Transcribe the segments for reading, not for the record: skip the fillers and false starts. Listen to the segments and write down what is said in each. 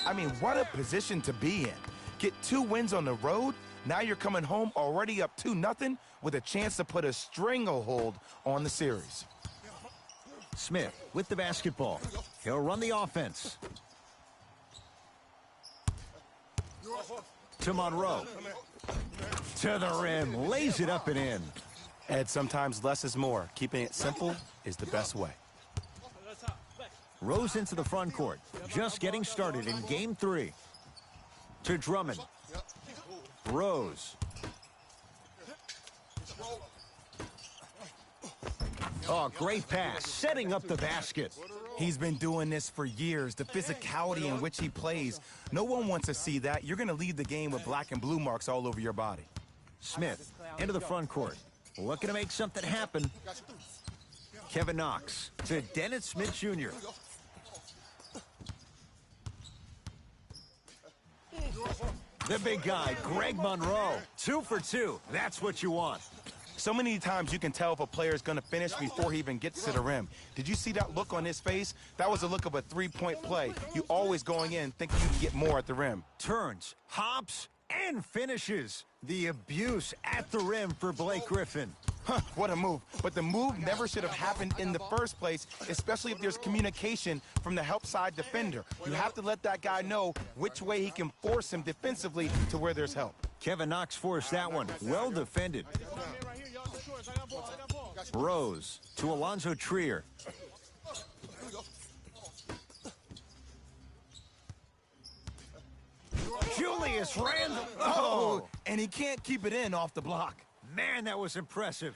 I mean, what a position to be in. Get 2 wins on the road. Now you're coming home already up 2-0 with a chance to put a stranglehold on the series. Smith with the basketball. He'll run the offense. To Monroe. To the rim. Lays it up and in. Ed, sometimes less is more. Keeping it simple is the best way. Rose into the front court. Just getting started in game 3. To Drummond. Rose. Oh, great pass. Setting up the basket. He's been doing this for years. The physicality in which he plays. No one wants to see that. You're going to leave the game with black and blue marks all over your body. Smith into the front court. Looking to make something happen. Kevin Knox to Dennis Smith Jr. The big guy, Greg Monroe. 2 for 2. That's what you want. So many times you can tell if a player is going to finish before he even gets to the rim. Did you see that look on his face? That was a look of a 3-point play. You always going in thinking you can get more at the rim. Turns, hops, and finishes. The abuse at the rim for Blake Griffin. Huh, what a move. But the move never should have happened in the first place, especially if there's communication from the help side defender. You have to let that guy know which way he can force him defensively to where there's help. Kevin Knox forced that one. Well defended. Rose to Alonzo Trier. Julius Randle. Oh, and he can't keep it in off the block. Man, that was impressive.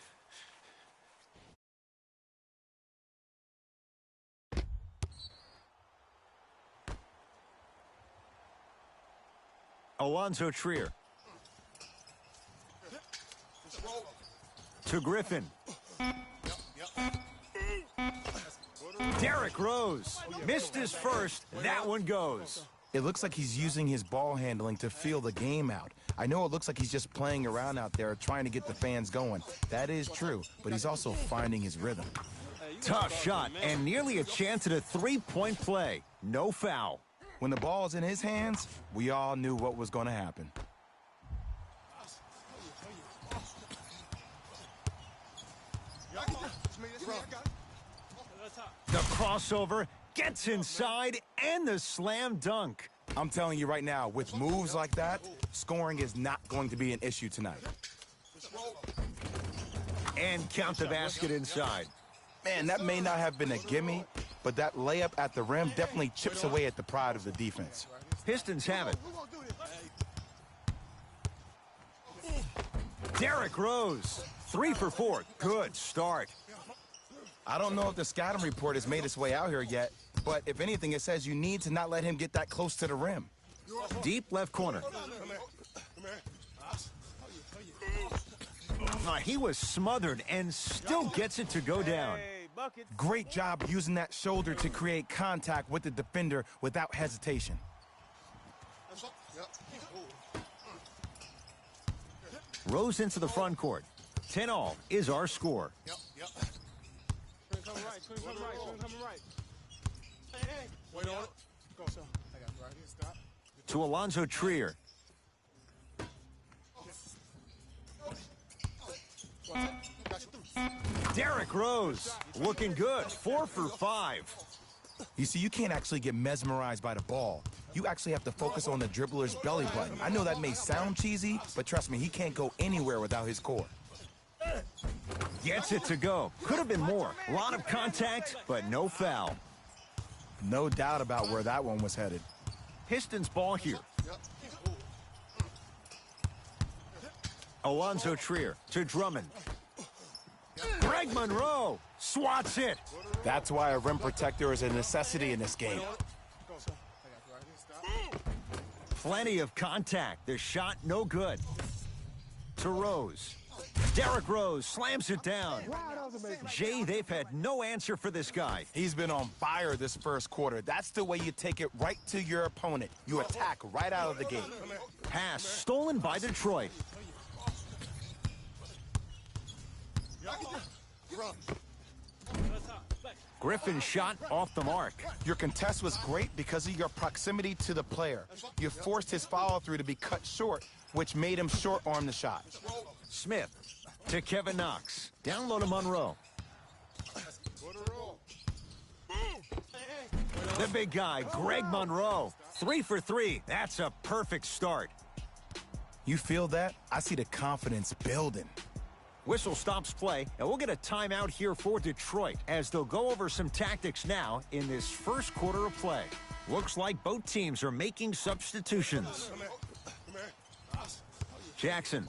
Alonzo Trier. To Griffin. Derrick Rose. Missed his first. That one goes. It looks like he's using his ball handling to feel the game out. I know it looks like he's just playing around out there trying to get the fans going. That is true, but he's also finding his rhythm. Tough shot and nearly a chance at a 3-point play. No foul. When the ball's in his hands, we all knew what was going to happen. The crossover gets inside and the slam dunk. I'm telling you right now, with moves like that, scoring is not going to be an issue tonight. And count the basket inside. Man, that may not have been a gimme, but that layup at the rim definitely chips away at the pride of the defense. Pistons have it. Derrick Rose, 3 for 4. Good start. I don't know if the scouting report has made its way out here yet, but if anything, it says you need to not let him get that close to the rim. Deep left corner. He was smothered and still gets it to go down. Great job using that shoulder to create contact with the defender without hesitation. Rose into the front court. 10-all is our score. To Alonzo Trier. Derrick Rose looking good. 4 for 5. You see, you can't actually get mesmerized by the ball. You actually have to focus on the dribbler's belly button. I know that may sound cheesy, but trust me, he can't go anywhere without his core. Gets it to go. Could have been more. A lot of contact, but no foul. No doubt about where that one was headed. Pistons ball here. Alonzo Trier to Drummond. Greg Monroe swats it. That's why a rim protector is a necessity in this game. Plenty of contact. The shot no good. To Rose. Derrick Rose slams it down. Jay, they've had no answer for this guy. He's been on fire this first quarter. That's the way you take it right to your opponent. You attack right out of the gate. Pass stolen by Detroit. Griffin's shot off the mark. Your contest was great because of your proximity to the player. You forced his follow-through to be cut short, which made him short-arm the shot. Smith to Kevin Knox. Down low to Monroe. The big guy, Greg Monroe. 3 for 3. That's a perfect start. You feel that? I see the confidence building. Whistle stops play, and we'll get a timeout here for Detroit as they'll go over some tactics now in this first quarter of play. Looks like both teams are making substitutions. Jackson.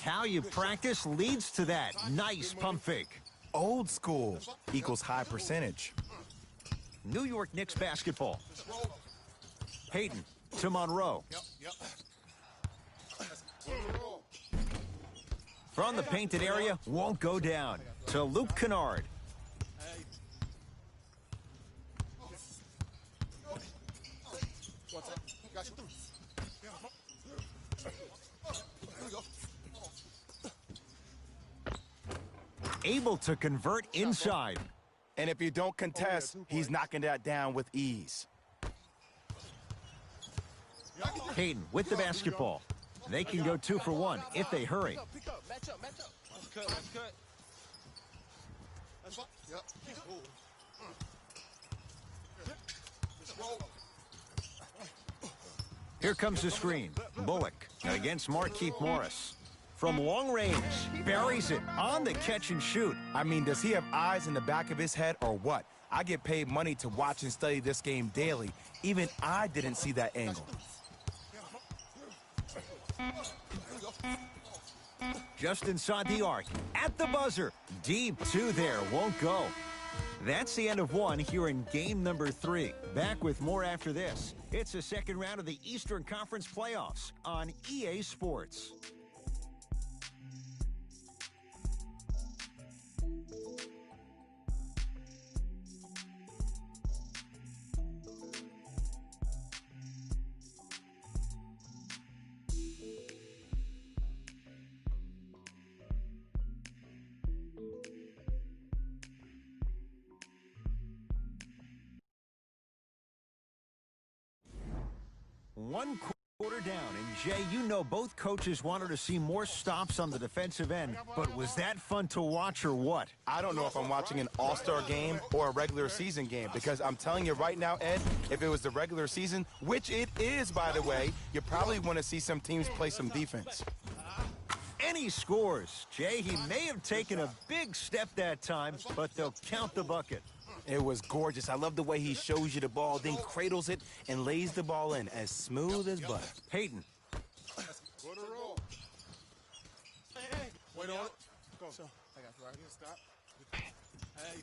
How you practice leads to that. Nice pump fake. Old school equals high percentage. New York Knicks basketball. Payton to Monroe. From the painted area, won't go down. To Luke Kennard. Able to convert inside. And if you don't contest, he's knocking that down with ease. Payton with the basketball. They can go 2 for 1 if they hurry. Here comes the screen. Bullock against Markieff Morris. From long range, buries it on the catch and shoot. I mean, does he have eyes in the back of his head or what? I get paid money to watch and study this game daily. Even I didn't see that angle. Just inside the arc, at the buzzer. Deep 2 there, won't go. That's the end of 1 here in game number 3. Back with more after this. It's the second round of the Eastern Conference playoffs on EA Sports. One quarter down, and Jay, you know both coaches wanted to see more stops on the defensive end, but was that fun to watch or what? I don't know if I'm watching an all-star game or a regular season game, because I'm telling you right now, Ed, if it was the regular season, which it is, by the way, you probably want to see some teams play some defense. And he scores. Jay, he may have taken a big step that time, but they'll count the bucket. It was gorgeous. I love the way he shows you the ball, then cradles it and lays the ball in as smooth as butter. Payton. Wait on it. Go. I got you right here. Stop. Hey.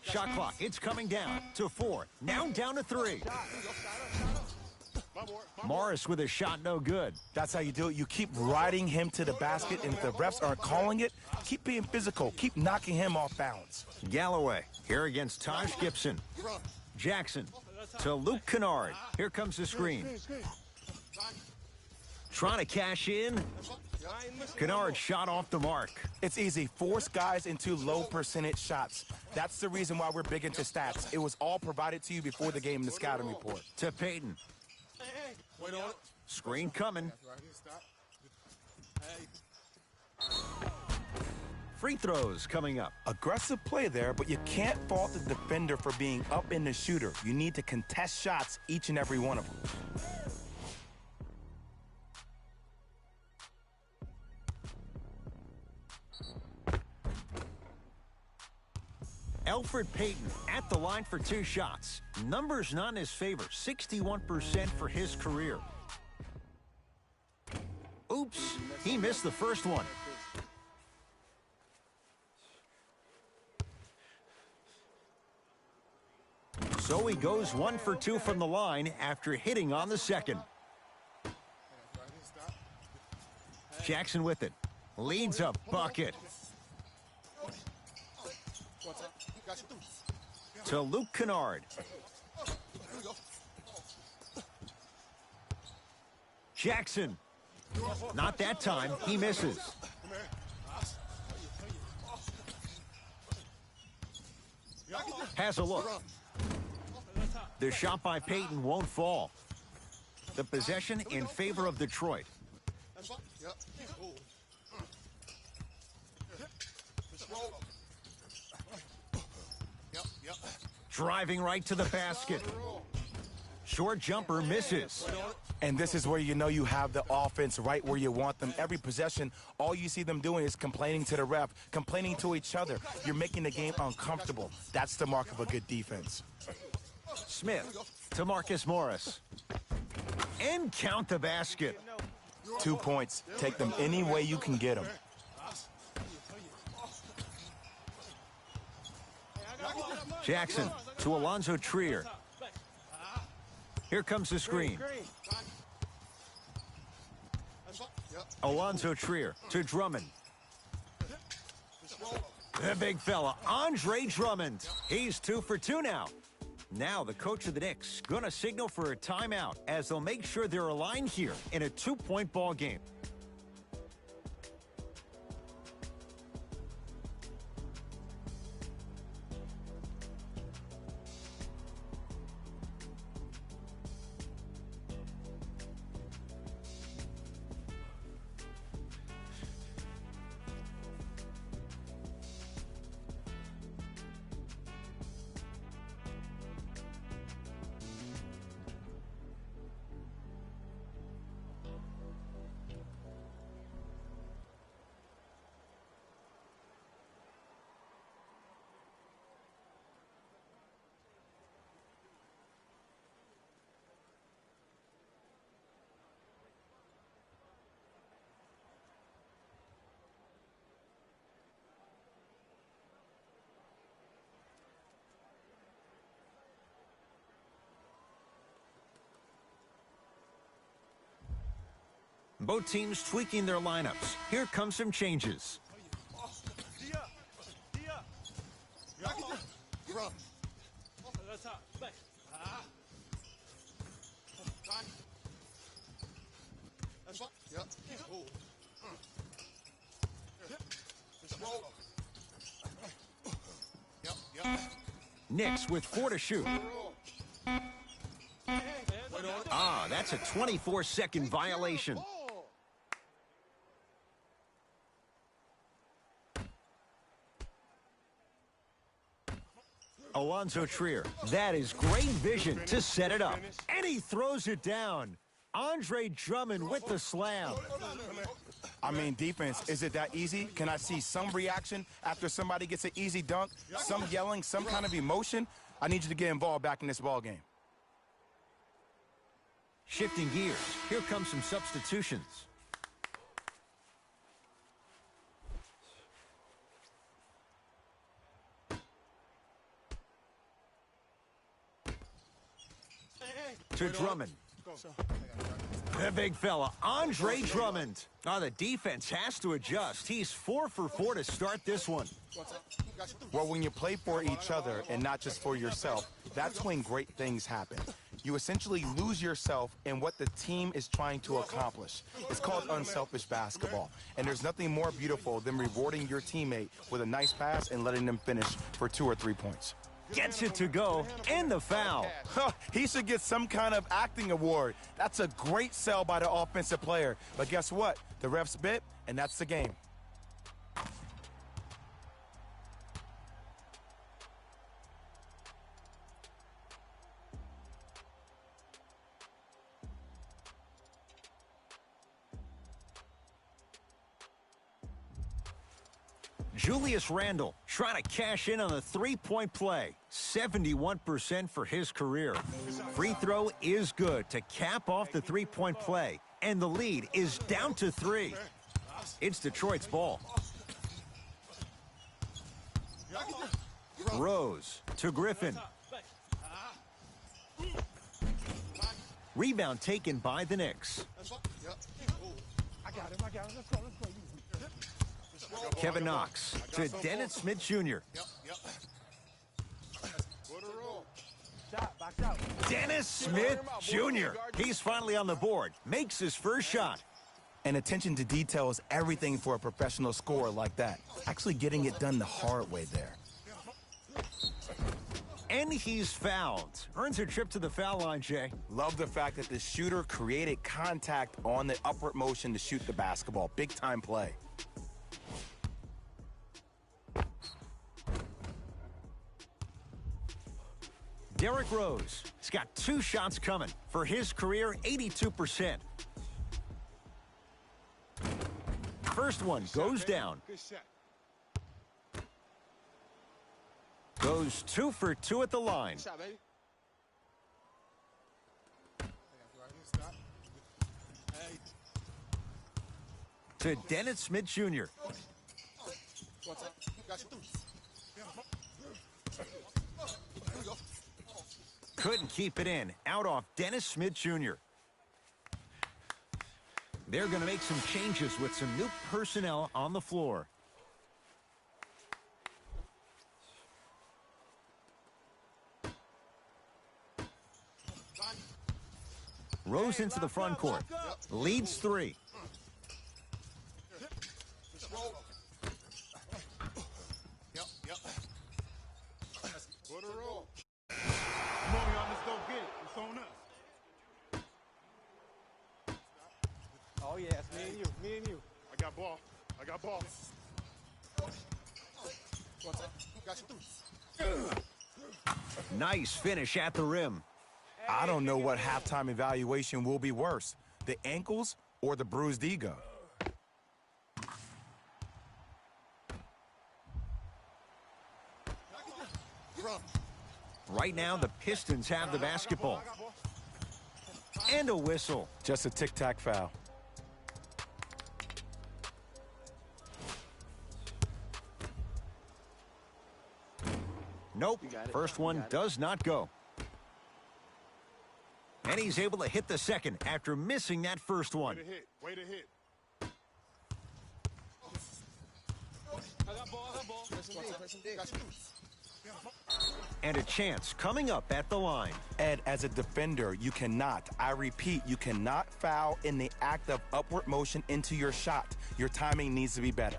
Shot clock. It's coming down to 4. Now down to 3. Morris with a shot, no good. That's how you do it. You keep riding him to the basket, and if the refs aren't calling it, keep being physical. Keep knocking him off balance. Galloway here against Taj Gibson. Jackson to Luke Kennard. Here comes the screen. Trying to cash in. Kennard shot off the mark. It's easy. Force guys into low percentage shots. That's the reason why we're big into stats. It was all provided to you before the game in the scouting report. To Payton. Wait on it. Screen coming. Right here. Stop. Free throws coming up. Aggressive play there, but you can't fault the defender for being up in the shooter. You need to contest shots, each and every one of them. Elfrid Payton at the line for 2 shots. Numbers not in his favor. 61% for his career. Oops, he missed the first one. So he goes 1 for 2 from the line after hitting on the second. Jackson with it. Leads a bucket. To Luke Kennard. Jackson. Not that time. He misses. Has a look. The shot by Payton won't fall. The possession in favor of Detroit. Driving right to the basket. Short jumper misses. And this is where you know you have the offense right where you want them. Every possession, all you see them doing is complaining to the ref, complaining to each other. You're making the game uncomfortable. That's the mark of a good defense. Smith to Marcus Morris. And count the basket. 2 points. Take them any way you can get them. Jackson to Alonzo Trier. Here comes the screen. Alonzo Trier to Drummond. The big fella, Andre Drummond. He's 2 for 2 now. Now the coach of the Knicks going to signal for a timeout as they'll make sure they're aligned here in a 2-point ball game. Both teams tweaking their lineups. Here come some changes. Knicks with 4 to shoot. That's a 24-second violation. Alonzo Trier. That is great vision to set it up. And he throws it down. Andre Drummond with the slam. I mean, defense, is it that easy? Can I see some reaction after somebody gets an easy dunk? Some yelling, some kind of emotion? I need you to get involved back in this ball game. Shifting gears. Here comes some substitutions. To Drummond. The big fella, Andre Drummond. The defense has to adjust. He's 4 for 4 to start this one. Well, when you play for each other and not just for yourself, that's when great things happen. You essentially lose yourself in what the team is trying to accomplish. It's called unselfish basketball. And there's nothing more beautiful than rewarding your teammate with a nice pass and letting them finish for 2 or 3 points. Gets it to go, and the foul. He should get some kind of acting award. That's a great sell by the offensive player. But guess what? The refs bit, and that's the game. Julius Randle trying to cash in on the three-point play. 71% for his career. Free throw is good to cap off the three-point play. And the lead is down to 3. It's Detroit's ball. Rose to Griffin. Rebound taken by the Knicks. Kevin Knox to Dennis Smith Jr. Dennis Smith Jr. He's finally on the board. Makes his first shot. And attention to detail is everything for a professional scorer like that. Actually getting it done the hard way there. And he's fouled. Earns a trip to the foul line, Jay. Love the fact that the shooter created contact on the upward motion to shoot the basketball. Big time play. Derrick Rose. He's got 2 shots coming. For his career, 82%. First one goes down. Good shot. Goes 2 for 2 at the line. Good shot, baby. Stop. Hey. To Dennis Smith Jr. What's up? Got you through. Here we go. Couldn't keep it in. Out off Dennis Smith Jr. They're going to make some changes with some new personnel on the floor. Rose into the front court. Leads 3. Yep. Put a roll. Come on, y'all, let's go get it. It's on us. Oh, yeah, it's me and you. I got ball. What's up? Got you through. Nice finish at the rim. I don't know what halftime evaluation will be worse, the ankles or the bruised ego. Right now, the Pistons have the basketball. And a whistle. Just a tic-tac foul. Nope. First one does not go. And he's able to hit the second after missing that first one. Way to hit. I got ball. Press him Got you through. And a chance coming up at the line. Ed, as a defender, you cannot, I repeat, you cannot foul in the act of upward motion into your shot. Your timing needs to be better.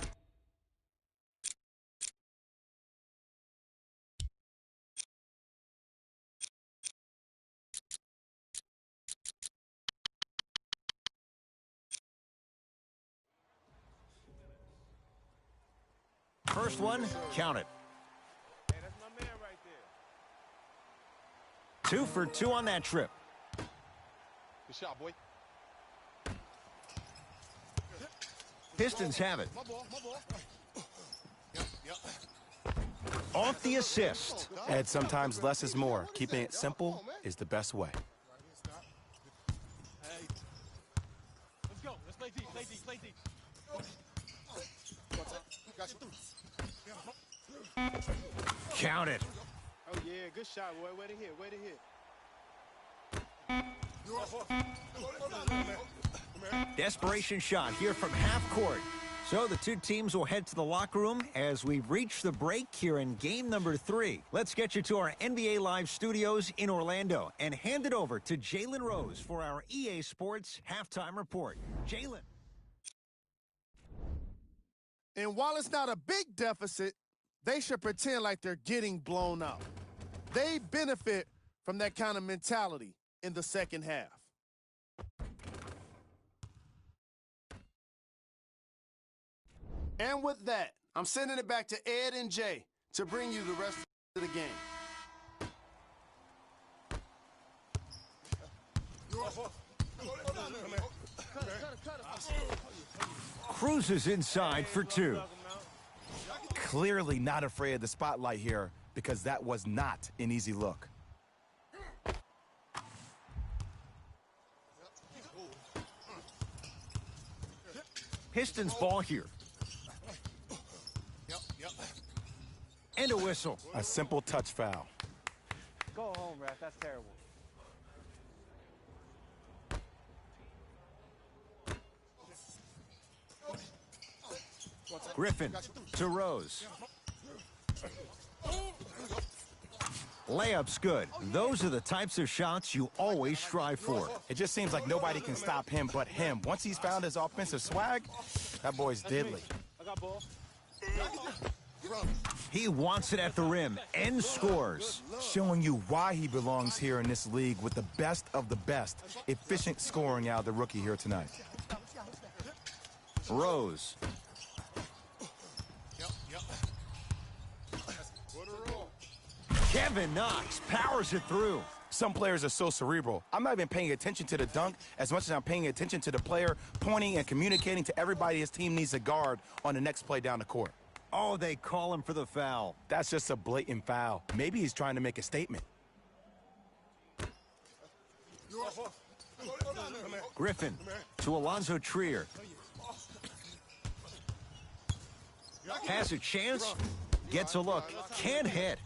First one, count it. Hey, that's my man right there. 2 for 2 on that trip. Good shot, boy. Pistons have it. My ball. Yep. Off the assist. Ed, sometimes less is more. Keeping it simple is the best way. Hey. Let's go. Let's play deep. What's up? Got you through. Count it. Oh, yeah, good shot, boy. Way to hit. Desperation shot here from half court. So the two teams will head to the locker room as we reach the break here in game number 3. Let's get you to our NBA Live studios in Orlando and hand it over to Jalen Rose for our EA Sports halftime report. Jalen. And while it's not a big deficit, they should pretend like they're getting blown out. They benefit from that kind of mentality in the second half. And with that, I'm sending it back to Ed and Jay to bring you the rest of the game. Cruises inside for 2. Clearly not afraid of the spotlight here because that was not an easy look. Pistons ball here. Yep. And a whistle. A simple touch foul. Go home, ref. That's terrible. Griffin to Rose. Layup's good. Those are the types of shots you always strive for. It just seems like nobody can stop him but him. Once he's found his offensive swag, that boy's deadly. I got ball. He wants it at the rim and scores. Showing you why he belongs here in this league with the best of the best. Efficient scoring out of the rookie here tonight. Rose. Kevin Knox powers it through. Some players are so cerebral. I'm not even paying attention to the dunk as much as I'm paying attention to the player pointing and communicating to everybody his team needs to guard on the next play down the court. Oh, they call him for the foul. That's just a blatant foul. Maybe he's trying to make a statement. Griffin to Alonzo Trier. Has a chance, gets a look, can't hit.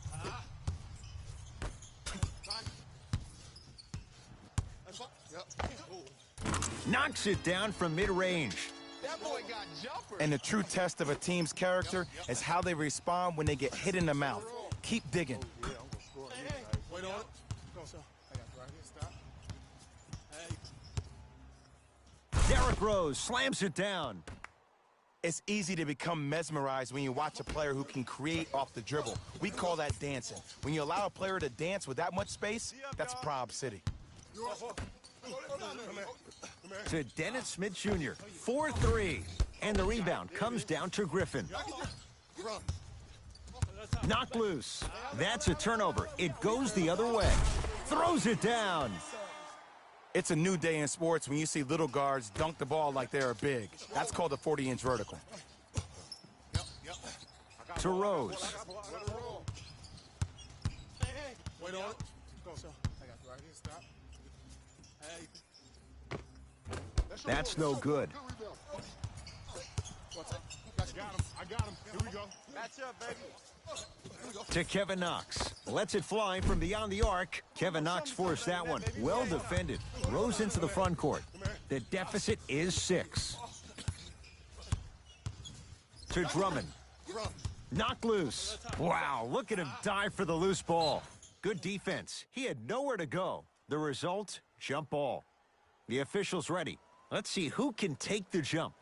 Knocks it down from mid-range. And the true test of a team's character is how they respond when they get hit in the mouth. Keep digging. Derrick Rose slams it down. It's easy to become mesmerized when you watch a player who can create off the dribble. We call that dancing. When you allow a player to dance with that much space, that's Prob City. To Dennis Smith Jr. 4-3. And the rebound comes down to Griffin. Knocked loose. That's a turnover. It goes the other way. Throws it down. It's a new day in sports when you see little guards dunk the ball like they're big. That's called a 40-inch vertical. To Rose. That's no good. I got him. Here we go. Match up, baby. To Kevin Knox. Lets it fly from beyond the arc. Kevin Knox forced that one. Well defended. Rose into the front court. The deficit is 6. To Drummond. Knocked loose. Wow, look at him dive for the loose ball. Good defense. He had nowhere to go. The result, jump ball. The official's ready. Let's see who can take the jump.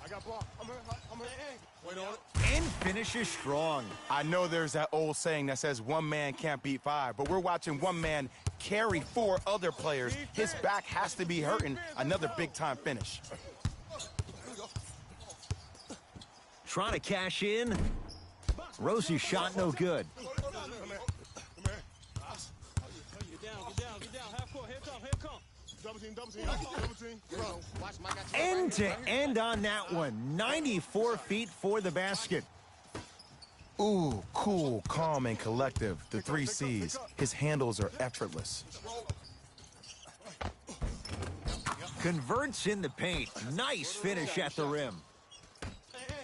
I got ball. I'm here. And finishes strong. I know there's that old saying that says one man can't beat 5, but we're watching one man carry 4 other players. His back has to be hurting. Another big-time finish. Trying to cash in. Rosie's shot no good. End to end on that one. 94 feet for the basket. Ooh, cool, calm, and collective. The 3 C's. His handles are effortless. Converts in the paint. Nice finish at the rim.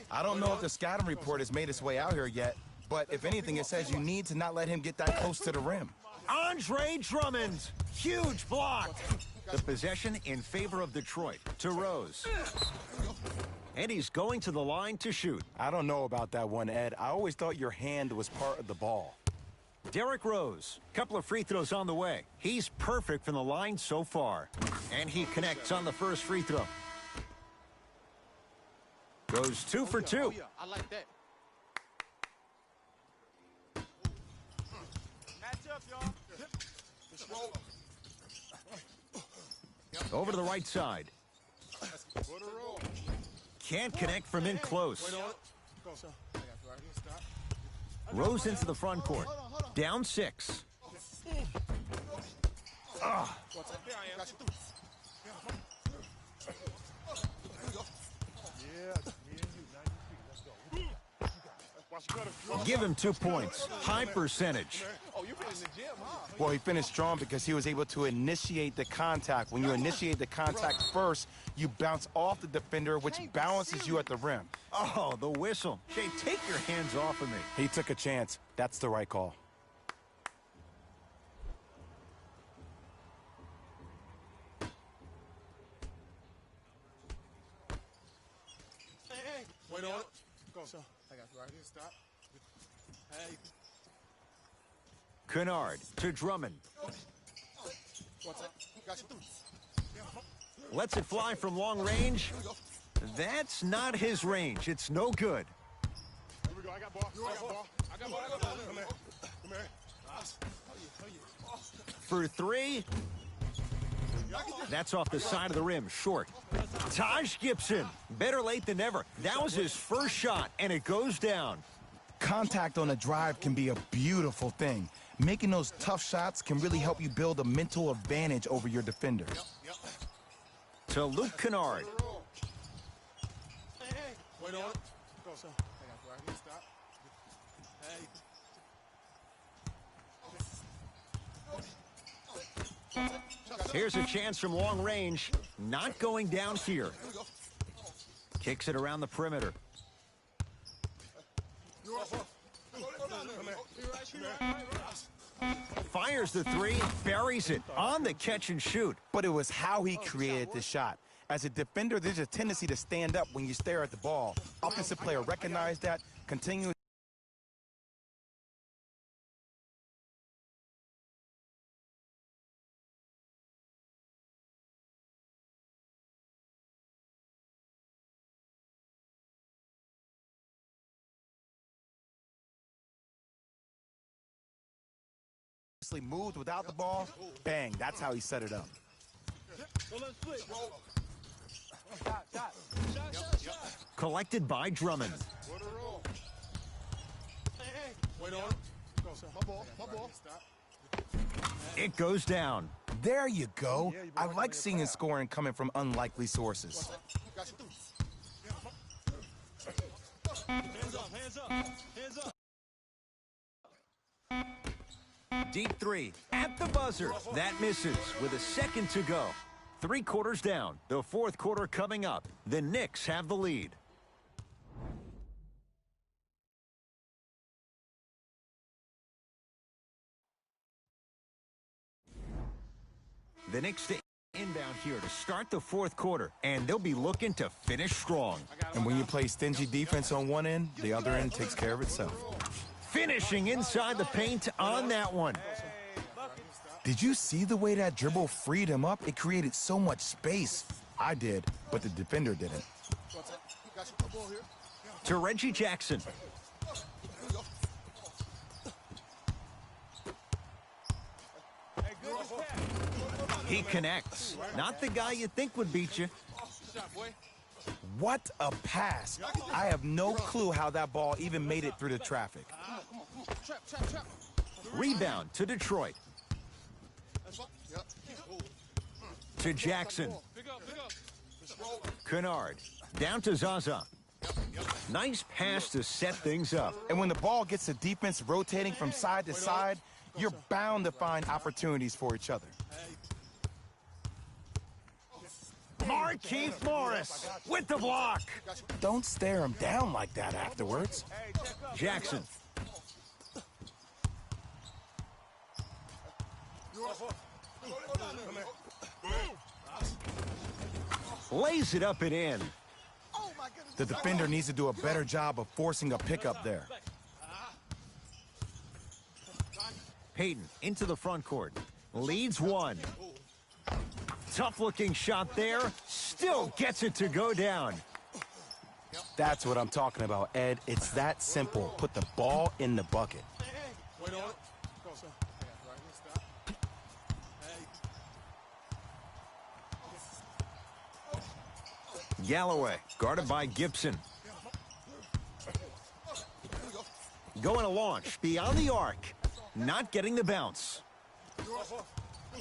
I don't know if the scouting report has made its way out here yet, but if anything, it says you need to not let him get that close to the rim. Andre Drummond. Huge block. The possession in favor of Detroit. To Rose. And he's going to the line to shoot. I don't know about that one, Ed. I always thought your hand was part of the ball. Derrick Rose. Couple of free throws on the way. He's perfect from the line so far. And he connects on the first free throw. Goes 2 for 2. I like that. Match up, y'all. Over to the right side. Can't connect from in close. Rose into the front court. Down 6. Give him 2 points. High percentage. Oh, you been in the gym, huh? Well, he finished strong because he was able to initiate the contact. When you initiate the contact first, you bounce off the defender, which balances you at the rim. Oh, the whistle. Jay, take your hands off of me. He took a chance. That's the right call. I got you right here. Stop. Hey. Kennard to Drummond. Got you. Lets it fly from long range. That's not his range. It's no good. Here we go. I got ball. I got ball. Come here. Come here. For three. That's off the side of the rim, short. Taj Gibson, better late than never. That was his first shot, and it goes down. Contact on a drive can be a beautiful thing. Making those tough shots can really help you build a mental advantage over your defender. To Luke Kennard. Wait on it. Go. I got you right here. Stop. Here's a chance from long range. Not going down here. Kicks it around the perimeter. Fires the three, buries it on the catch and shoot. But it was how he created the shot. As a defender, there's a tendency to stand up when you stare at the ball. Offensive player recognized that, continuing. Moved without the ball, bang, that's how he set it up. Collected by Drummond. Wait on it. Go. My ball. Stop. It goes down. There you go. I like seeing scoring coming from unlikely sources. Got you. Hands up, hands up, hands up. Deep three at the buzzer. That misses with a second to go. 3 quarters down. The fourth quarter coming up. The Knicks have the lead. The Knicks to inbound here to start the fourth quarter, and they'll be looking to finish strong. And when you play stingy defense on one end, the other end takes care of itself. Finishing inside the paint on that one. Did you see the way that dribble freed him up? It created so much space. I did, but the defender didn't. Got you. Ball here. To Reggie Jackson. He connects. Not the guy you think would beat you. What a pass. I have no clue how that ball even made it through the traffic. Trap. Rebound to Detroit. Yep. To Jackson. Pick up. Kennard. Down to Zaza. Nice pass to set things up. And when the ball gets the defense rotating from side to side, you're bound to find opportunities for each other. Markieff Morris with the block. Don't stare him down like that afterwards. Jackson. Lays it up and in. The defender needs to do a better job of forcing a pickup there. Payton into the front court. Leads one. Tough-looking shot there. Still gets it to go down. That's what I'm talking about, Ed. It's that simple. Put the ball in the bucket. Wait on it. Go. I got you right here. Stop. Galloway, guarded by Gibson. Going to launch beyond the arc. Not getting the bounce.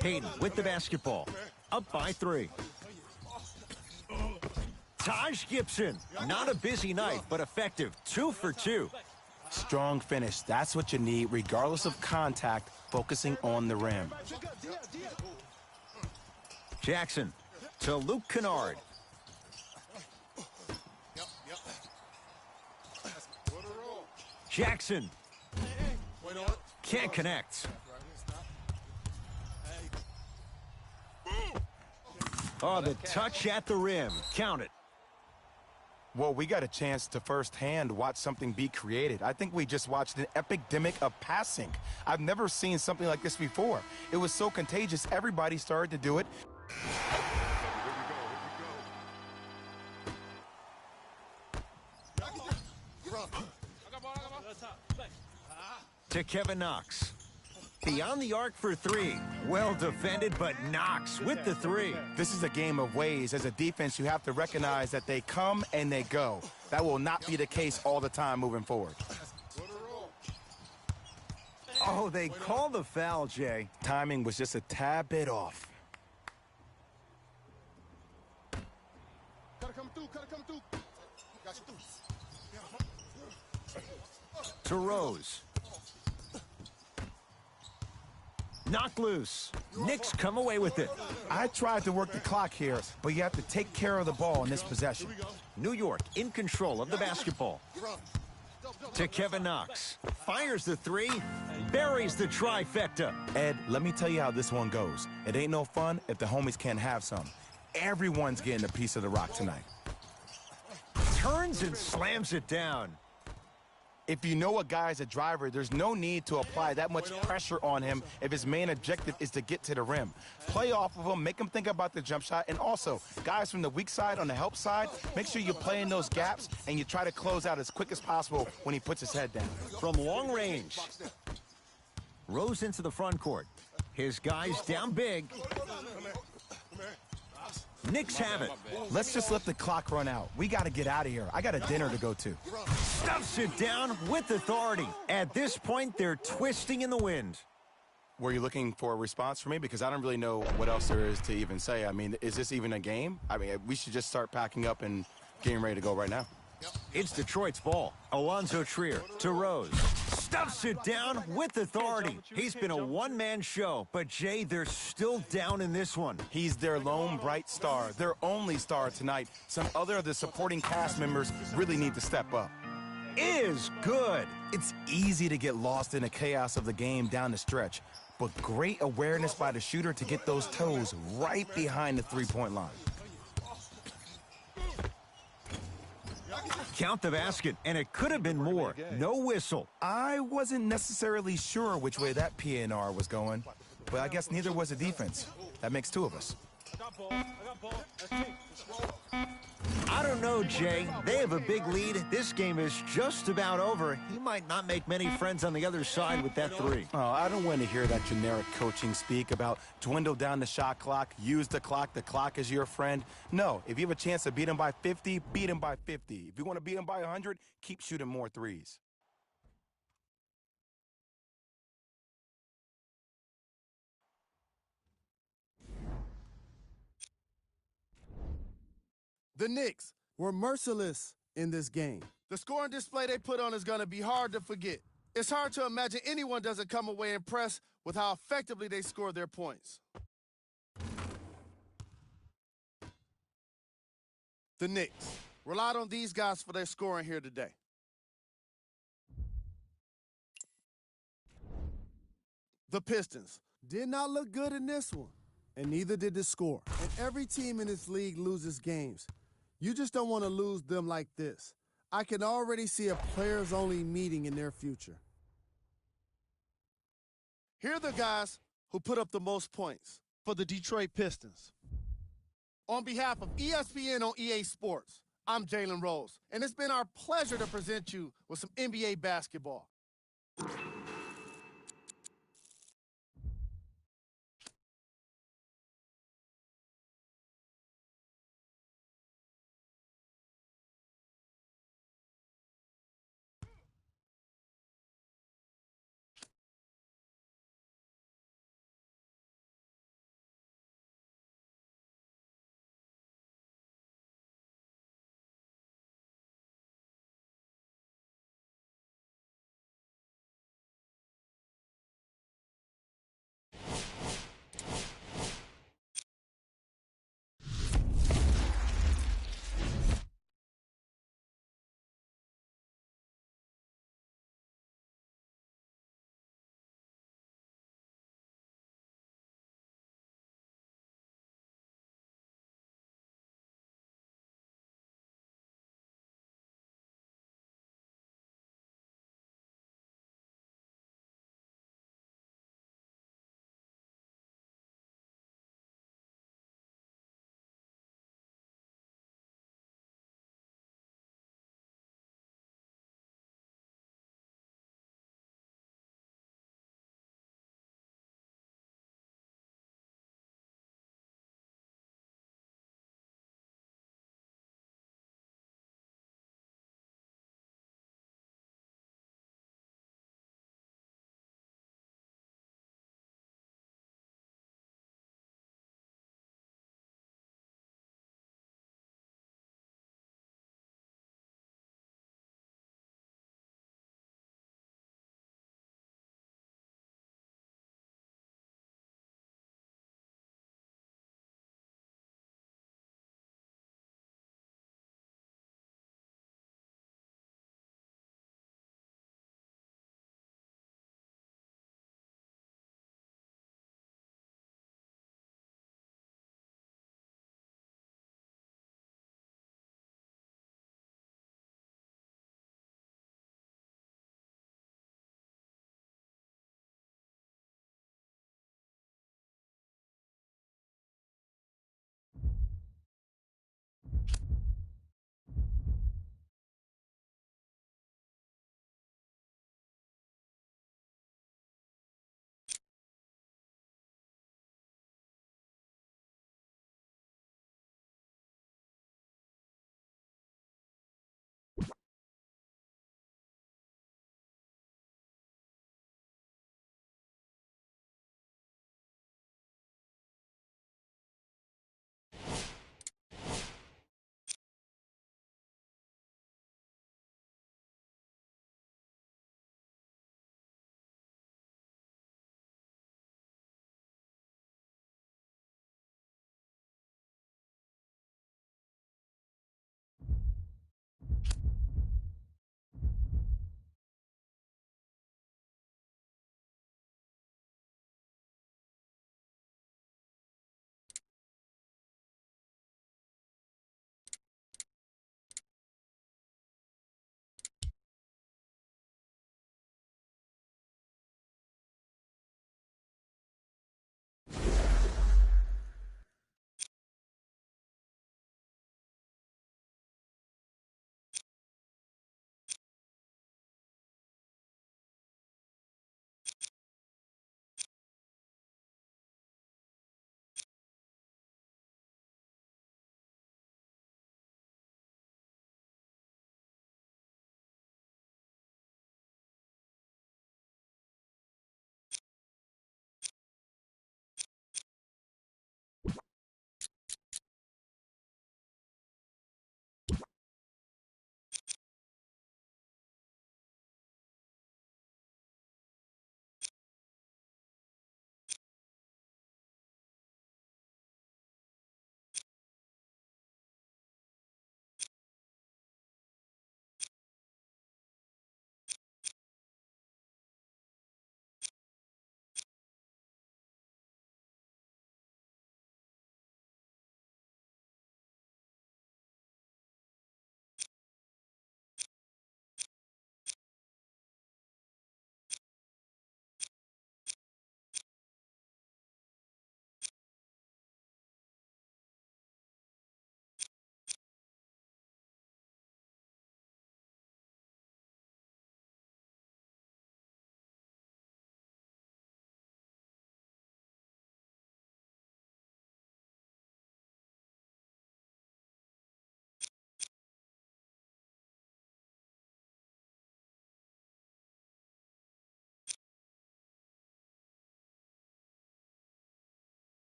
Payton with the basketball. Up by 3. Taj Gibson. Not a busy night, but effective. 2 for 2. Strong finish. That's what you need, regardless of contact, focusing on the rim. Jackson to Luke Kennard. Jackson. Wait on it. Can't connect. Oh, the touch at the rim. Count it. Well, we got a chance to firsthand watch something be created. I think we just watched an epidemic of passing. I've never seen something like this before. It was so contagious, everybody started to do it. To Kevin Knox. Beyond the arc for three. Well defended, but Knox with the three. This is a game of ways. As a defense, you have to recognize that they come and they go. That will not be the case all the time moving forward. Oh, they call the foul, Jay. Timing was just a tad bit off. Gotta come through, gotta come through. Got you through. To Rose. Knock loose. Knicks come away with it. I tried to work the clock here, but you have to take care of the ball in this possession. New York in control of the basketball. To Kevin Knox. Fires the three. Buries the trifecta. Ed, let me tell you how this one goes. It ain't no fun if the homies can't have some. Everyone's getting a piece of the rock tonight. Turns and slams it down. If you know a guy's a driver, there's no need to apply that much pressure on him if his main objective is to get to the rim. Play off of him, make him think about the jump shot, and also, guys from the weak side on the help side, make sure you play in those gaps and you try to close out as quick as possible when he puts his head down. From long range. Rose into the front court. His guys down big. Knicks have it. Let's just let the clock run out. We got to get out of here. I got a dinner to go to. Stuffs it down with authority. At this point, they're twisting in the wind. Were you looking for a response from me? Because I don't really know what else there is to even say. I mean, is this even a game? I mean, we should just start packing up and getting ready to go right now. It's Detroit's ball. Alonzo Trier to Rose. Stuffs it down with authority. He's been a one-man show, but Jay, they're still down in this one. He's their lone bright star, their only star tonight. Some other of the supporting cast members really need to step up. Is good. It's easy to get lost in the chaos of the game down the stretch, but great awareness by the shooter to get those toes right behind the three-point line. Count the basket, and it could have been more. No whistle. I wasn't necessarily sure which way that PNR was going, but I guess neither was the defense. That makes two of us. I don't know, Jay. They have a big lead. This game is just about over. He might not make many friends on the other side with that three. Oh, I don't want to hear that generic coaching speak about dwindle down the shot clock, use the clock is your friend. No, if you have a chance to beat him by 50, beat him by 50. If you want to beat him by 100, keep shooting more threes. The Knicks were merciless in this game. The scoring display they put on is going to be hard to forget. It's hard to imagine anyone doesn't come away impressed with how effectively they score their points. The Knicks relied on these guys for their scoring here today. The Pistons did not look good in this one, and neither did the score. And every team in this league loses games. You just don't want to lose them like this. I can already see a players-only meeting in their future. Here are the guys who put up the most points for the Detroit Pistons. On behalf of ESPN on EA Sports, I'm Jalen Rose, and it's been our pleasure to present you with some NBA basketball.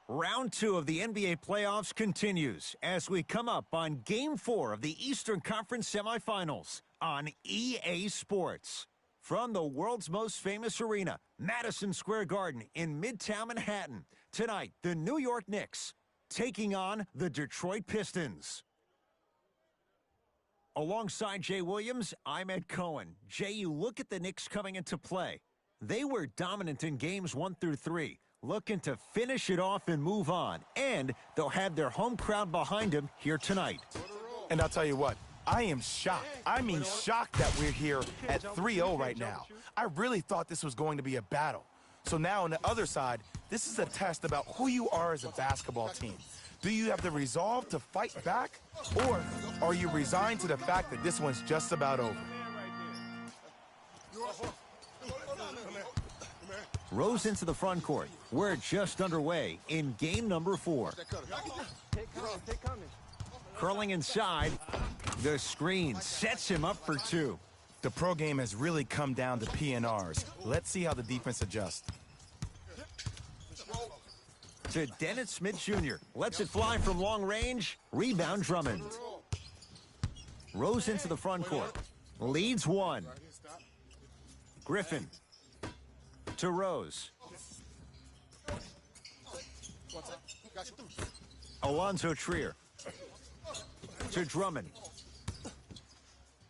Round 2 of the NBA playoffs continues as we come up on Game 4 of the Eastern Conference semifinals on EA Sports. From the world's most famous arena, Madison Square Garden in Midtown Manhattan, tonight the New York Knicks taking on the Detroit Pistons. Alongside Jay Williams, I'm Ed Cohen. Jay, you look at the Knicks coming into play. They were dominant in games 1 through 3. Looking to finish it off and move on. And they'll have their home crowd behind them here tonight. And I'll tell you what, I am shocked. I mean shocked that we're here at 3-0 right now. I really thought this was going to be a battle. So now on the other side, this is a test about who you are as a basketball team. Do you have the resolve to fight back? Or are you resigned to the fact that this one's just about over? Rose into the front court. We're just underway in game number 4. Take coming. Curling inside. The screen sets him up for 2. The pro game has really come down to PNRs. Let's see how the defense adjusts. To Dennis Smith Jr. Lets it fly from long range. Rebound Drummond. Rose into the front court. Leads 1. Griffin. To Rose. Alonzo Trier. To Drummond.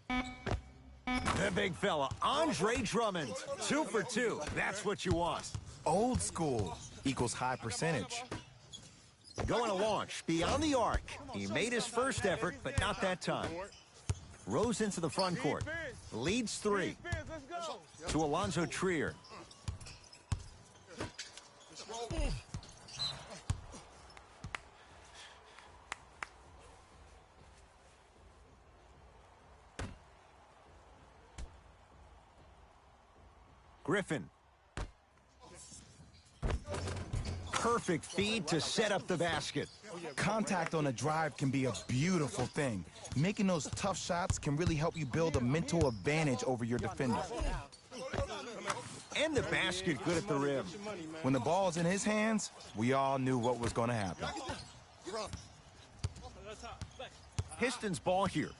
The big fella, Andre Drummond. 2 for 2. That's what you want. Old school equals high percentage. Going to launch beyond the arc. He made his first effort, but not that time. Rose into the front court. Leads 3. To Alonzo Trier. Griffin. Perfect feed to set up the basket. Contact on a drive can be a beautiful thing. Making those tough shots can really help you build a mental advantage over your defender. And the basket good at the rim. When the ball's in his hands, we all knew what was going to happen. Pistons ball here.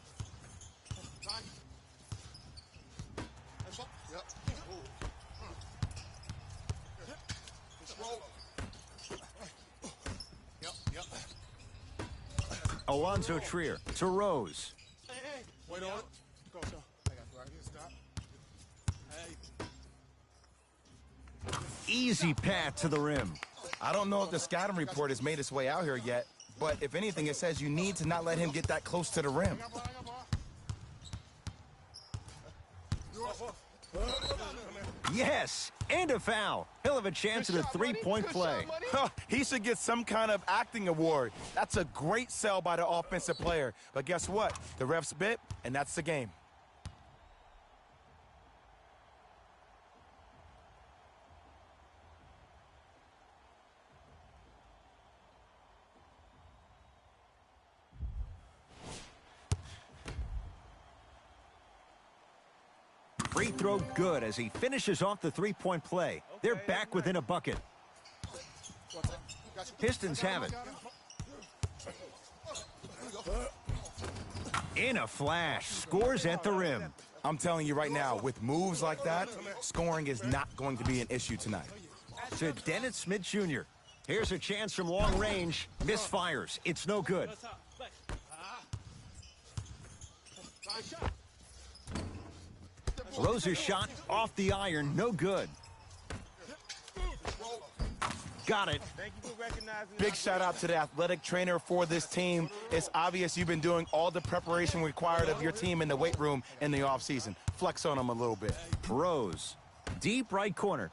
Alonzo Trier to Rose. Wait on it. Go, Sean. I got you right here. Stop. Easy path to the rim. I don't know if the scouting report has made its way out here yet, but if anything, it says you need to not let him get that close to the rim. Yes, and a foul. He'll have a chance at a three-point play. He should get some kind of acting award. That's a great sell by the offensive player. But guess what? The refs bit, and that's the game. Free throw good as he finishes off the three-point play. They're back within a bucket. Pistons have it. In a flash, scores at the rim. I'm telling you right now, with moves like that, scoring is not going to be an issue tonight. To Dennis Smith Jr. Here's a chance from long range. Misfires. It's no good. Rose's shot off the iron. No good. Got it. Big shout out to the athletic trainer for this team. It's obvious you've been doing all the preparation required of your team in the weight room in the offseason. Flex on them a little bit. Rose. Deep right corner.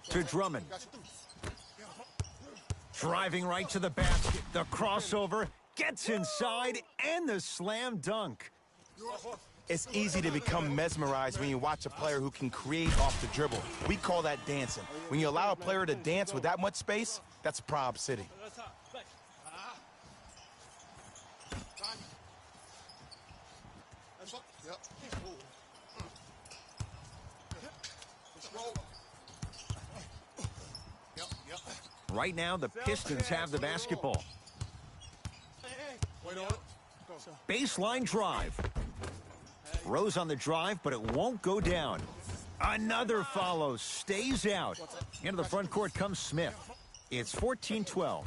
To Drummond. Driving right to the basket. The crossover. Gets inside. And the slam dunk. It's easy to become mesmerized when you watch a player who can create off the dribble. We call that dancing. When you allow a player to dance with that much space, that's Prob City. Right now, the Pistons have the basketball. Baseline drive. Rose on the drive, but it won't go down. Another follow, stays out. Into the front court comes Smith. It's 14-12.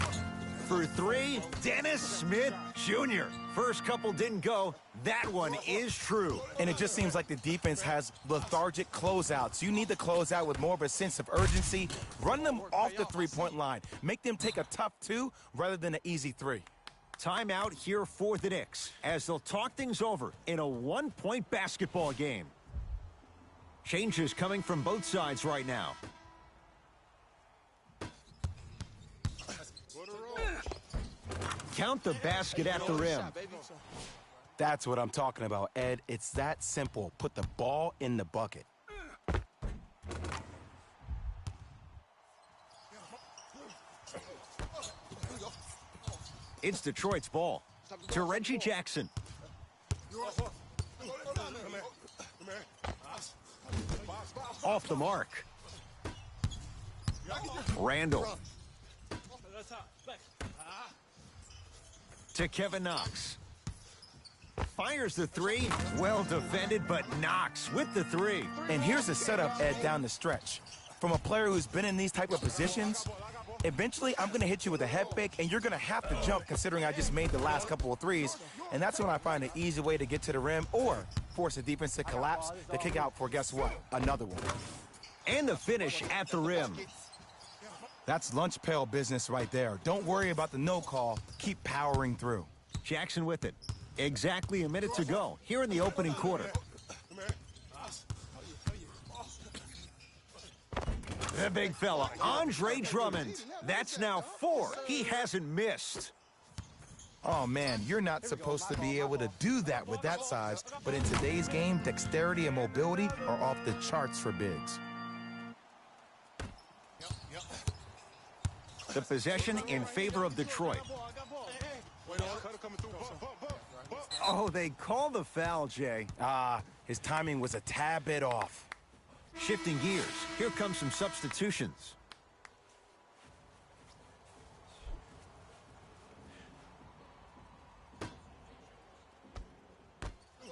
For three, Dennis Smith Jr. First couple didn't go. That one is true. And it just seems like the defense has lethargic closeouts. You need to close out with more of a sense of urgency. Run them off the three-point line. Make them take a tough two rather than an easy three. Timeout here for the Knicks as they'll talk things over in a one-point basketball game. Changes coming from both sides right now. Count the basket at the rim. That's what I'm talking about, Ed. It's that simple. Put the ball in the bucket. It's Detroit's ball to Reggie Jackson. Off the mark. Randall. To Kevin Knox. Fires the three. Well defended, but Knox with the three. And here's the setup, Ed, down the stretch. From a player who's been in these type of positions, eventually I'm going to hit you with a head fake, and you're going to have to jump considering I just made the last couple of threes. And that's when I find an easy way to get to the rim or force the defense to collapse to kick out for, guess what, another one. And the finish at the rim. That's lunch pail business right there. Don't worry about the no call. Keep powering through. Jackson with it. Exactly a minute to go here in the opening quarter. The big fella, Andre Drummond. That's now 4. He hasn't missed. Oh, man, you're not supposed to be able to do that with that size, but in today's game, dexterity and mobility are off the charts for bigs. The possession in favor of Detroit. Oh, they call the foul, Jay. His timing was a tad bit off. Shifting gears, here comes some substitutions.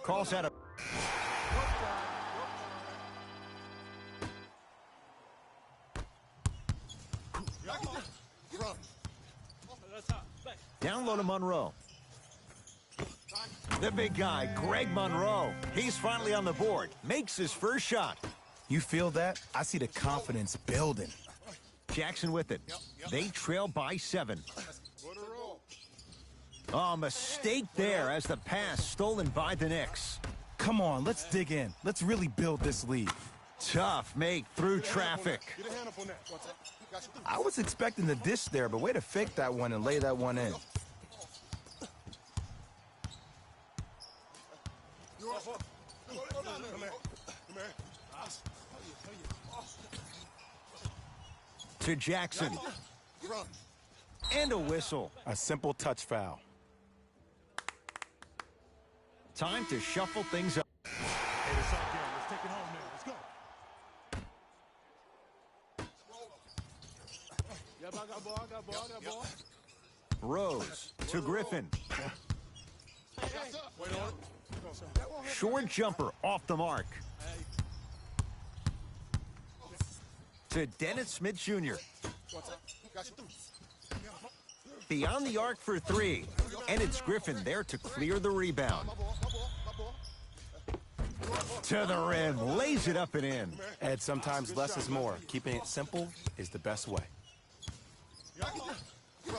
Calls out a... Down low to Monroe. The big guy, Greg Monroe. He's finally on the board. Makes his first shot. You feel that? I see the confidence building. Jackson with it. They trail by 7. Oh, mistake there as the pass stolen by the Knicks. Come on, let's dig in. Let's really build this lead. Tough make through traffic. I was expecting the dish there, but way to fake that one and lay that one in. To Jackson. And a whistle. A simple touch foul. Time to shuffle things up. Hey, it's our game. Let's take it home now. Let's go. Rose to Griffin. Short jumper off the mark. To Dennis Smith Jr. Beyond the arc for 3. And it's Griffin there to clear the rebound. To the rim. Lays it up and in. Ed, sometimes less is more. Keeping it simple is the best way.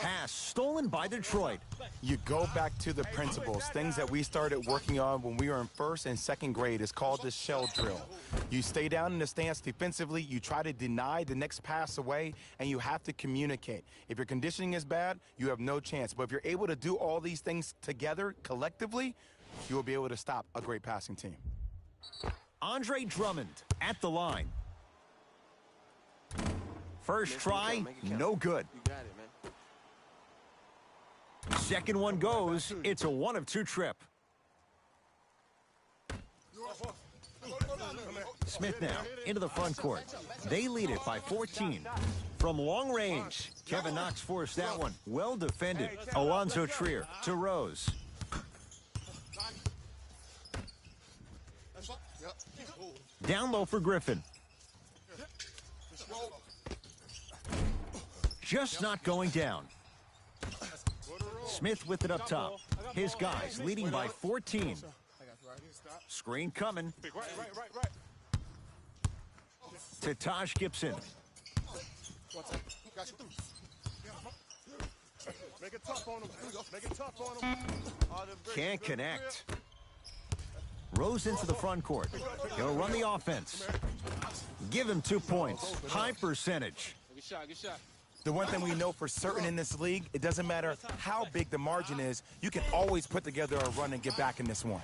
Pass stolen by Detroit. You go back to the principles, things that we started working on when we were in 1st and 2nd grade. It's called the shell drill. You stay down in the stance defensively, you try to deny the next pass away, and you have to communicate. If your conditioning is bad, you have no chance. But if you're able to do all these things together, collectively, you will be able to stop a great passing team. Andre Drummond at the line. First try, no good. You got it, man. Second one goes. It's a 1 of 2 trip. Smith now into the front court. They lead it by 14. from long range. Kevin Knox forced that one. Well defended. Alonzo Trier to Rose. Down low for Griffin. Just not going down. Smith with it up top. His guys leading by 14. Screen coming. To Taj Gibson. Make it tough on him. Make it tough on him. Can't connect. Rose into the front court. He'll run the offense. Give him 2 points. High percentage. Good shot, good shot. The one thing we know for certain in this league, it doesn't matter how big the margin is, you can always put together a run and get back in this one.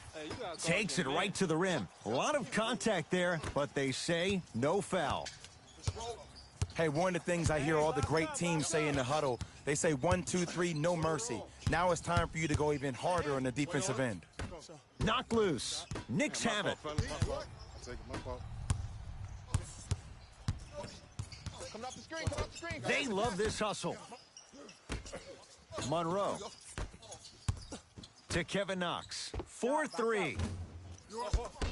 Takes it right to the rim. A lot of contact there, but they say no foul. Hey, one of the things I hear all the great teams say in the huddle, they say 1, 2, 3, no mercy. Now it's time for you to go even harder on the defensive end. Knock loose. Knicks have it. Coming off the screen, coming off the screen. They love this hustle. Monroe. To Kevin Knox. 4-3.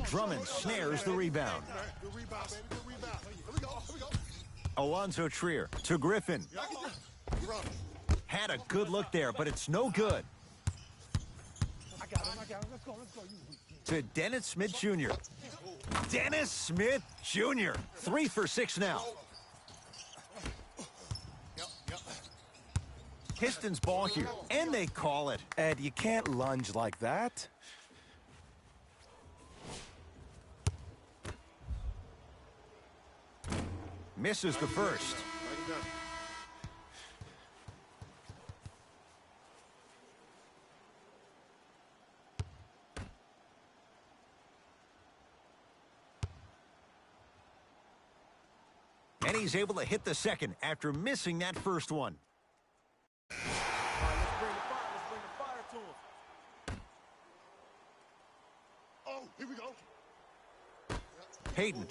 Drummond snares the rebound. Good rebound, baby. Good rebound. Here we go. Here we go. Alonzo Trier to Griffin. Had a good look there, but it's no good. I got him. Let's go. To Dennis Smith Jr. Dennis Smith Jr. 3 for 6 now. Pistons ball here, and they call it. Ed, you can't lunge like that. Misses the first. And he's able to hit the second after missing that first one. Let's bring the fire to him. Oh, here we go. Peyton.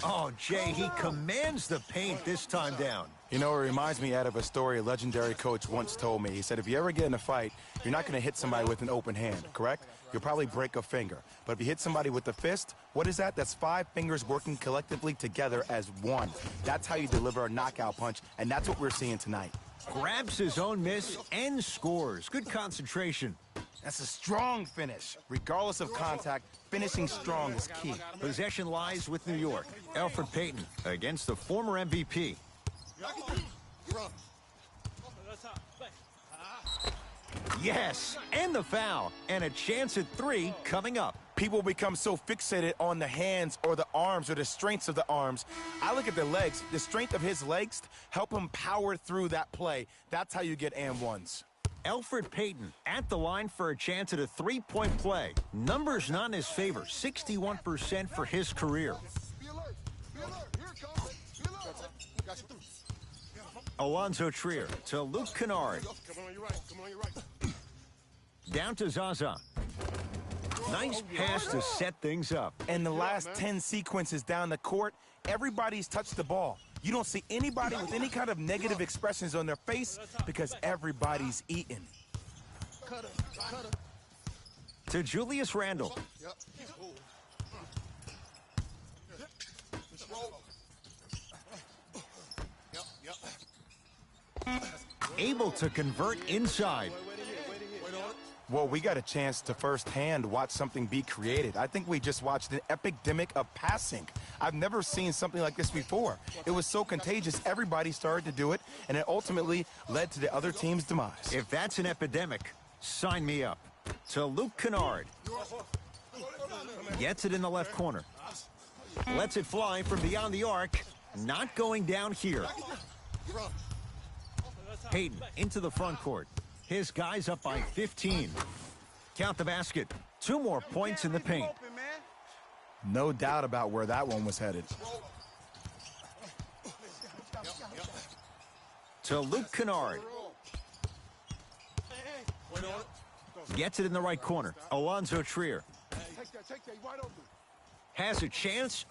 Oh, Jay, he commands the paint this time down. You know, it reminds me out of a story a legendary coach once told me. He said, if you ever get in a fight, you're not going to hit somebody with an open hand, correct? You'll probably break a finger. But if you hit somebody with the fist, what is that? That's 5 fingers working collectively together as one. That's how you deliver a knockout punch, and that's what we're seeing tonight. Grabs his own miss and scores. Good concentration. That's a strong finish. Regardless of contact, finishing strong is key. Possession lies with New York. Elfrid Payton against the former MVP. Yes, and the foul, and a chance at 3 coming up. People become so fixated on the hands or the arms or the strengths of the arms. I look at the legs. The strength of his legs help him power through that play. That's how you get and ones. Elfrid Payton at the line for a chance at a 3-point play. Numbers not in his favor, 61% for his career. Be alert. Be alert. Here it comes. Be alert. Got you through. Alonzo Trier to Luke Kennard. Come on your right. Come on your right. Down to Zaza. Nice pass to set things up. And the last 10 sequences down the court, everybody's touched the ball. You don't see anybody with any kind of negative expressions on their face because everybody's eating. Cutter. Cutter. To Julius Randle. Yep. Able to convert inside. Well, we got a chance to firsthand watch something be created. I think we just watched an epidemic of passing. I've never seen something like this before. It was so contagious, everybody started to do it, and it ultimately led to the other team's demise. If that's an epidemic, sign me up. To Luke Kennard. Gets it in the left corner. Lets it fly from beyond the arc. Not going down here. Payton into the front court. His guys up by 15. Count the basket. 2 more points in the paint. No doubt about where that one was headed. To Luke Kennard. Gets it in the right corner. Alonzo Trier. Take that. Wide open. Has a chance.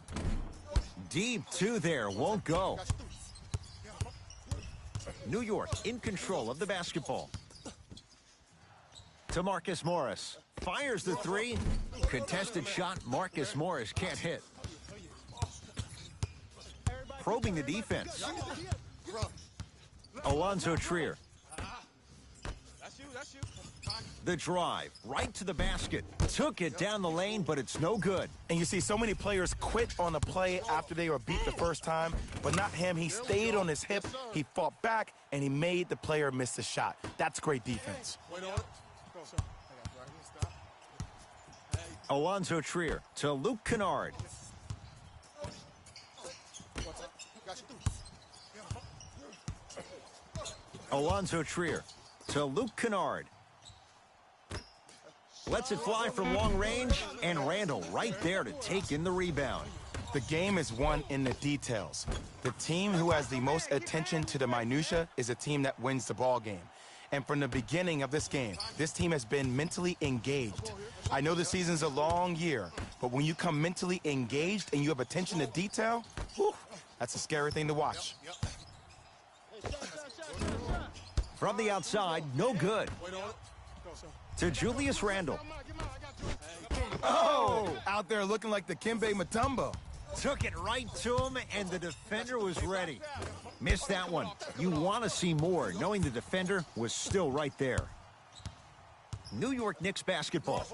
Deep two there, won't go. New York in control of the basketball. To Marcus Morris. Fires the three. Contested shot. Marcus Morris can't hit. Probing the defense. Alonzo Trier. The drive. Right to the basket. Took it down the lane, but it's no good. And you see so many players quit on a play after they were beat the first time, but not him. He stayed on his hip, he fought back, and he made the player miss the shot. That's great defense. Alonzo Trier to Luke Kennard. Alonzo Trier to Luke Kennard. Lets it fly from long range, and Randall right there to take in the rebound. The game is won in the details. The team who has the most attention to the minutia is a team that wins the ball game. And from the beginning of this game, this team has been mentally engaged. I know the season's a long year, but when you come mentally engaged and you have attention to detail, whew, that's a scary thing to watch. From the outside, no good. To Julius Randle. Oh, out there looking like the Kimbe Mutombo. Took it right to him, and the defender was ready. Missed that one. You want to see more, knowing the defender was still right there. New York Knicks basketball.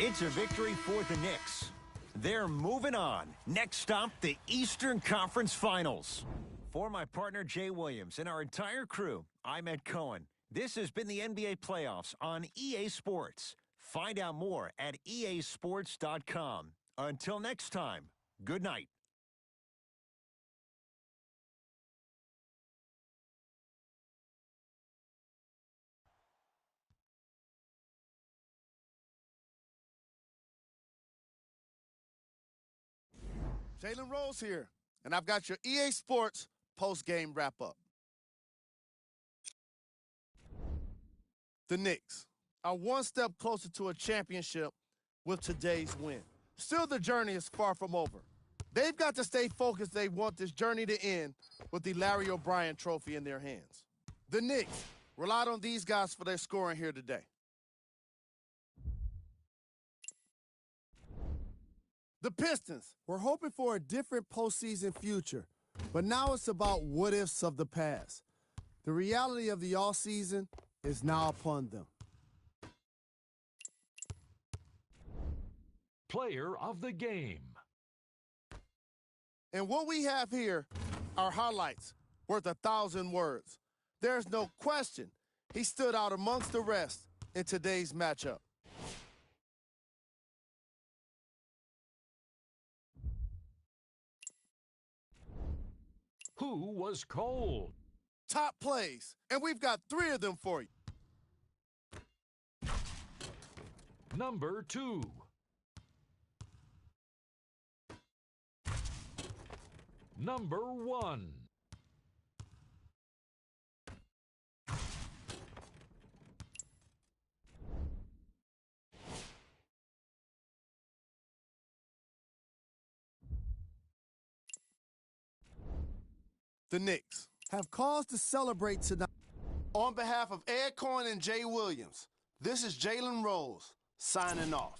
It's a victory for the Knicks. They're moving on. Next stop, the Eastern Conference Finals. For my partner, Jay Williams, and our entire crew, I'm Ed Cohen. This has been the NBA Playoffs on EA Sports. Find out more at easports.com. Until next time, good night. Jalen Rose here, and I've got your EA Sports post-game wrap-up. The Knicks are one step closer to a championship with today's win. Still, the journey is far from over. They've got to stay focused. They want this journey to end with the Larry O'Brien Trophy in their hands. The Knicks relied on these guys for their scoring here today. The Pistons were hoping for a different postseason future, but now it's about what-ifs of the past. The reality of the offseason is now upon them. Player of the game. And what we have here are highlights worth 1,000 words. There's no question he stood out amongst the rest in today's matchup. Who was cold? Top plays, and we've got 3 of them for you. Number 2. Number 1. The Knicks have cause to celebrate tonight. On behalf of Ed Cohen and Jay Williams, this is Jalen Rose signing off.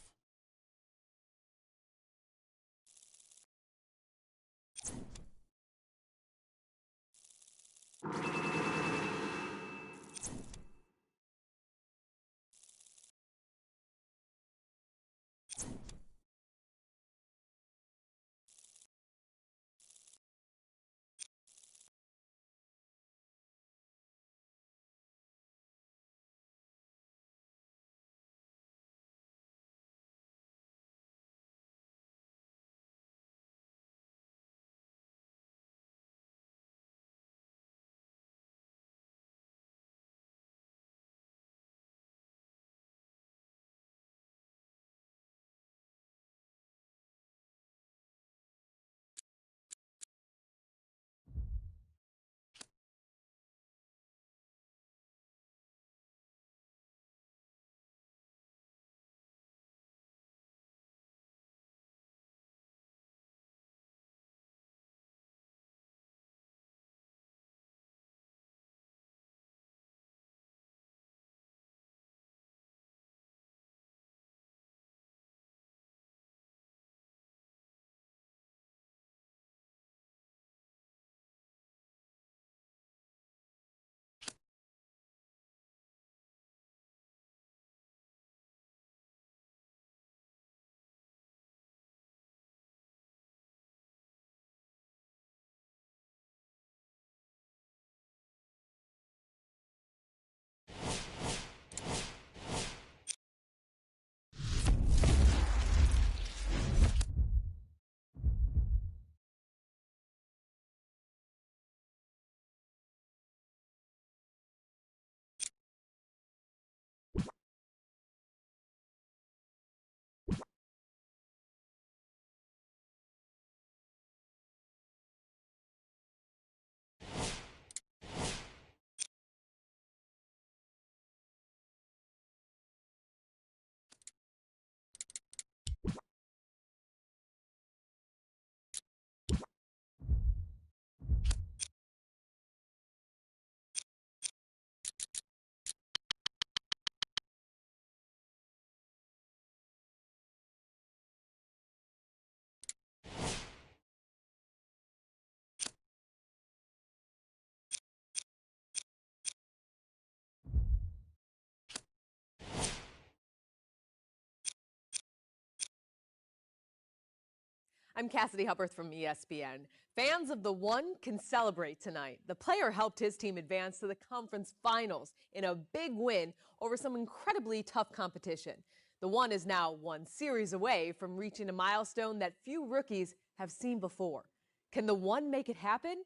I'm Cassidy Hupperth from ESPN. Fans of the One can celebrate tonight. The player helped his team advance to the conference finals in a big win over some incredibly tough competition. The One is now one series away from reaching a milestone that few rookies have seen before. Can the One make it happen?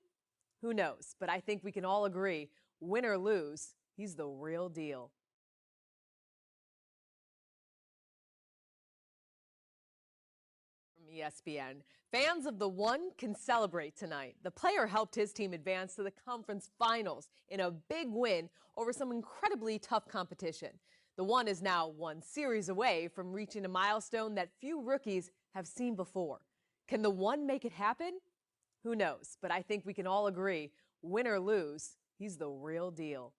Who knows, but I think we can all agree, win or lose, he's the real deal. From ESPN, fans of the One can celebrate tonight. The player helped his team advance to the conference finals in a big win over some incredibly tough competition. The One is now one series away from reaching a milestone that few rookies have seen before. Can the One make it happen? Who knows, but I think we can all agree, win or lose, he's the real deal.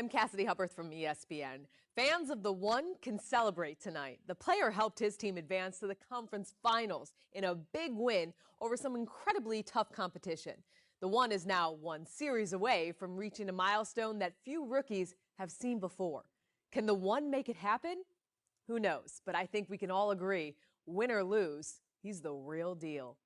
I'm Cassidy Hupperth from ESPN. Fans of the One can celebrate tonight. The player helped his team advance to the conference finals in a big win over some incredibly tough competition. The One is now one series away from reaching a milestone that few rookies have seen before. Can the One make it happen? Who knows, but I think we can all agree, win or lose, he's the real deal.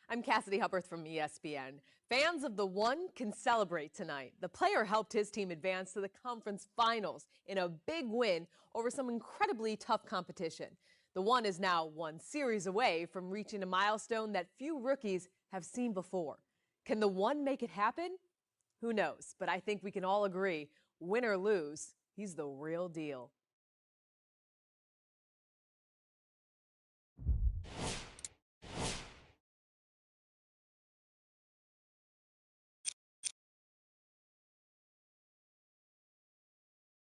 I'm Cassidy Hupperth from ESPN. Fans of the One can celebrate tonight. The player helped his team advance to the conference finals in a big win over some incredibly tough competition. The One is now one series away from reaching a milestone that few rookies have seen before. Can the One make it happen? Who knows, but I think we can all agree, win or lose, he's the real deal.